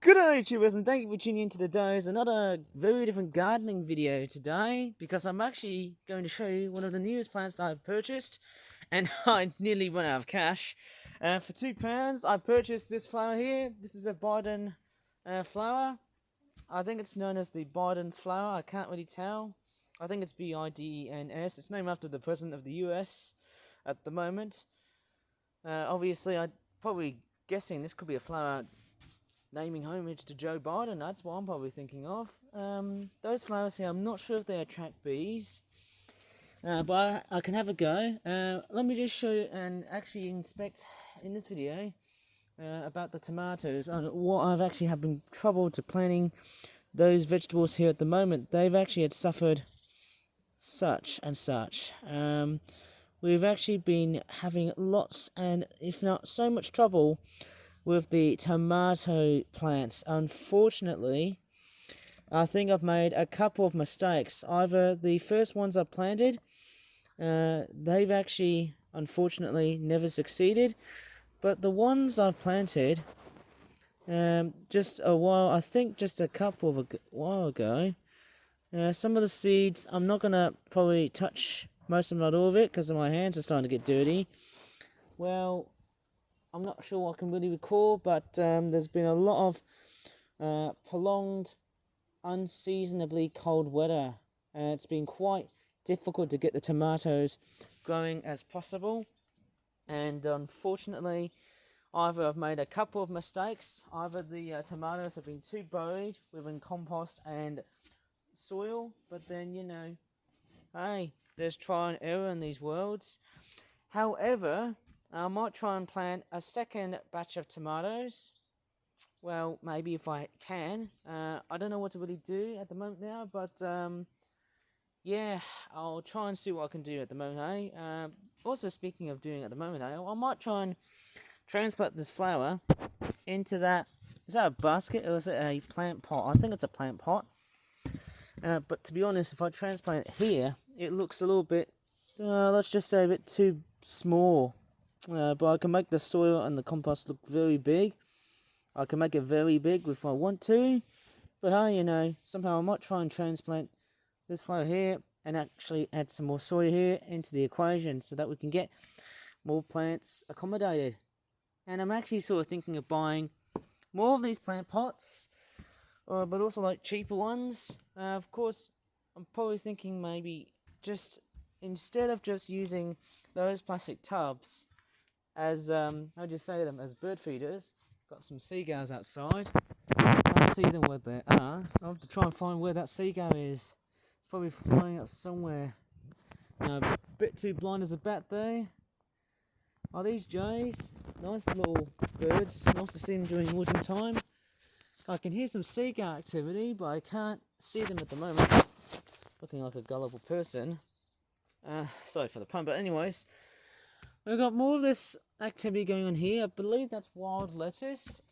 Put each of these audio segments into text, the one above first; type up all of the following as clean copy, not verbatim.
Good day, YouTubers, and thank you for tuning in to today's another very different gardening video today, because I'm actually going to show you one of the newest plants that I've purchased, and I nearly run out of cash. For £2, I purchased this flower here. This is a Bidens flower. I think it's known as the Bidens flower. I can't really tell. I think it's Bidens. It's named after the president of the US at the moment. Obviously, I'm probably guessing this could be a flower naming homage to Joe Biden. That's what I'm probably thinking of. Those flowers here, I'm not sure if they attract bees, but I can have a go. Let me just show you and actually inspect in this video about the tomatoes and what I've actually had been trouble to planting those vegetables here at the moment. They've actually had suffered such and such. We've actually been having lots and if not so much trouble with the tomato plants. Unfortunately, I think I've made a couple of mistakes. Either the first ones I planted, they've actually unfortunately never succeeded, but the ones I've planted just a couple of a while ago, some of the seeds, I'm not gonna probably touch most of them, not all of it, because my hands are starting to get dirty. Well, I'm not sure I can really recall, but there's been a lot of prolonged, unseasonably cold weather. It's been quite difficult to get the tomatoes growing as possible. And unfortunately, either I've made a couple of mistakes. Either the tomatoes have been too buried within compost and soil. But then, hey, there's trial and error in these worlds. However, I might try and plant a second batch of tomatoes. Well, maybe if I can. I don't know what to really do at the moment now, but yeah, I'll try and see what I can do at the moment, also, speaking of doing at the moment, I might try and transplant this flower into that. Is that a basket or is it a plant pot? I think it's a plant pot. But to be honest, if I transplant it here, it looks a little bit, let's just say a bit too small. But I can make the soil and the compost look very big. I can make it very big if I want to. But somehow I might try and transplant this flower here and actually add some more soil here into the equation so that we can get more plants accommodated. And I'm actually sort of thinking of buying more of these plant pots, but also like cheaper ones. Of course, I'm probably thinking maybe just instead of just using those plastic tubs as how do you say them, as bird feeders. Got some seagulls outside. Can't see them where they are. I'll have to try and find where that seagull is. It's probably flying up somewhere. A bit too blind as a bat there. Are these jays? Nice little birds. Nice to see them during autumn time. I can hear some seagull activity, but I can't see them at the moment. Looking like a gullible person. Sorry for the pun, but anyways, we've got more of this activity going on here. I believe that's wild lettuce.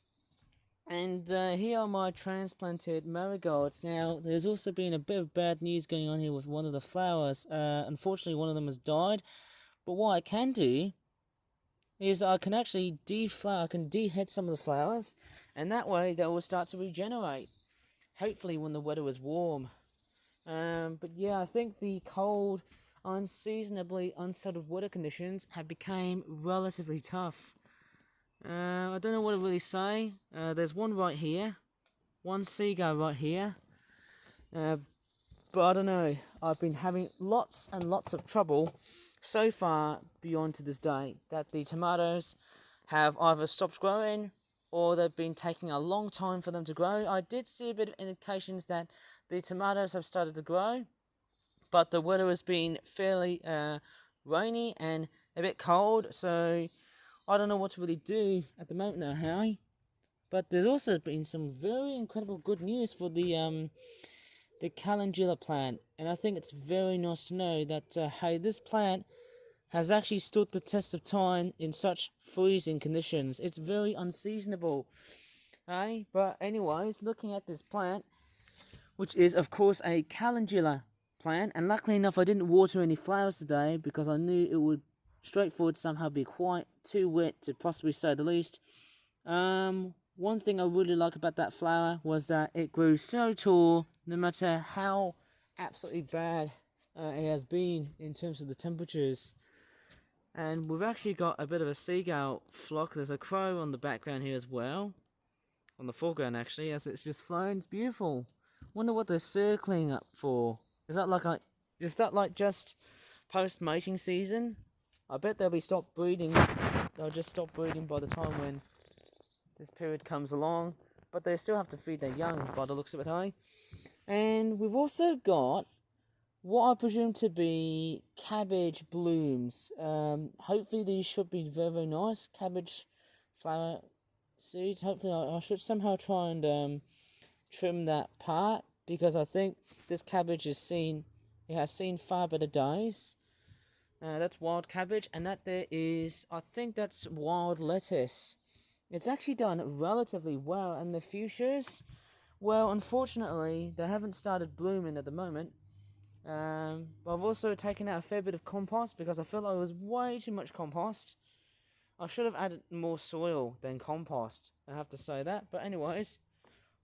And here are my transplanted marigolds. Now, there's also been a bit of bad news going on here with one of the flowers. Unfortunately, one of them has died. But what I can do is I can actually deflower. I can dehead some of the flowers. And that way, they will start to regenerate. Hopefully, when the weather is warm. But yeah, I think the cold, unseasonably unsettled weather conditions have become relatively tough. I don't know what to really say. There's one right here, one seagull right here, but I don't know. I've been having lots and lots of trouble so far beyond to this day that the tomatoes have either stopped growing or they've been taking a long time for them to grow. I did see a bit of indications that the tomatoes have started to grow, but the weather has been fairly rainy and a bit cold, so I don't know what to really do at the moment now, Harry. But there's also been some very incredible good news for the calendula plant, and I think it's very nice to know that hey, this plant has actually stood the test of time in such freezing conditions. It's very unseasonable, hey. But anyways, looking at this plant, which is of course a calendula plant, and luckily enough I didn't water any flowers today because I knew it would straightforward somehow be quite too wet to possibly say the least. one thing I really like about that flower was that it grew so tall, no matter how absolutely bad it has been in terms of the temperatures. And we've actually got a bit of a seagull flock. There's a crow on the background here as well. On the foreground, actually, as it's just flown. It's beautiful. Wonder what they're circling up for. Is that like just post mating season? I bet they'll be stopped breeding. They'll just stop breeding by the time when this period comes along. But they still have to feed their young by the looks of it, eh? And we've also got what I presume to be cabbage blooms. Hopefully these should be very, very nice. Cabbage flower seeds. Hopefully I should somehow try and trim that part, because I think this cabbage has seen far better days. That's wild cabbage, and that there is, I think that's wild lettuce. It's actually done relatively well, and the fuchsias, well, unfortunately, they haven't started blooming at the moment. But I've also taken out a fair bit of compost because I felt like it was way too much compost. I should have added more soil than compost, I have to say that. But anyways,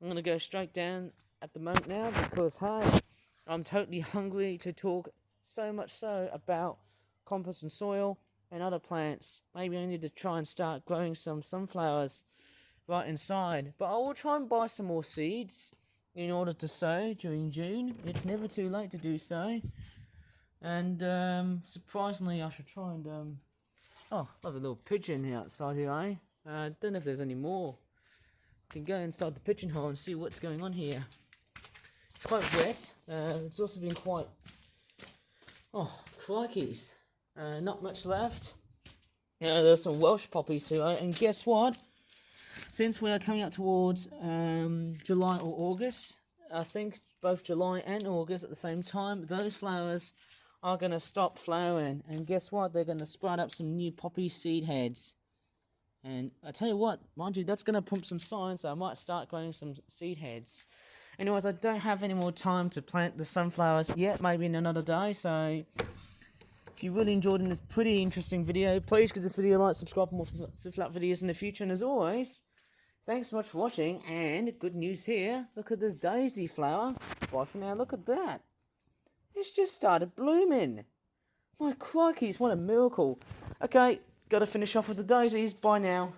I'm going to go straight down at the moment now because, hey, I'm totally hungry to talk, so much so about compost and soil and other plants. Maybe I need to try and start growing some sunflowers right inside. But I will try and buy some more seeds in order to sow during June. It's never too late to do so. And surprisingly, I should try and oh, lovely little pigeon outside here, eh? Don't know if there's any more. I can go inside the pigeonhole and see what's going on here. It's quite wet. It's also been quite... Oh, crikeys. Not much left. There's some Welsh poppies here, eh? And guess what? Since we are coming up towards July or August, I think both July and August at the same time, those flowers are going to stop flowering. And guess what? They're going to sprout up some new poppy seed heads. And I tell you what, mind you, that's going to pump some signs that I might start growing some seed heads. Anyways, I don't have any more time to plant the sunflowers yet, maybe in another day. So if you really enjoyed this pretty interesting video, please give this video a like, subscribe for more flip-flap videos in the future. And as always, thanks so much for watching, and good news here. Look at this daisy flower. Bye for now. Look at that. It's just started blooming. My crikeys, what a miracle. Okay, gotta finish off with the daisies. Bye now.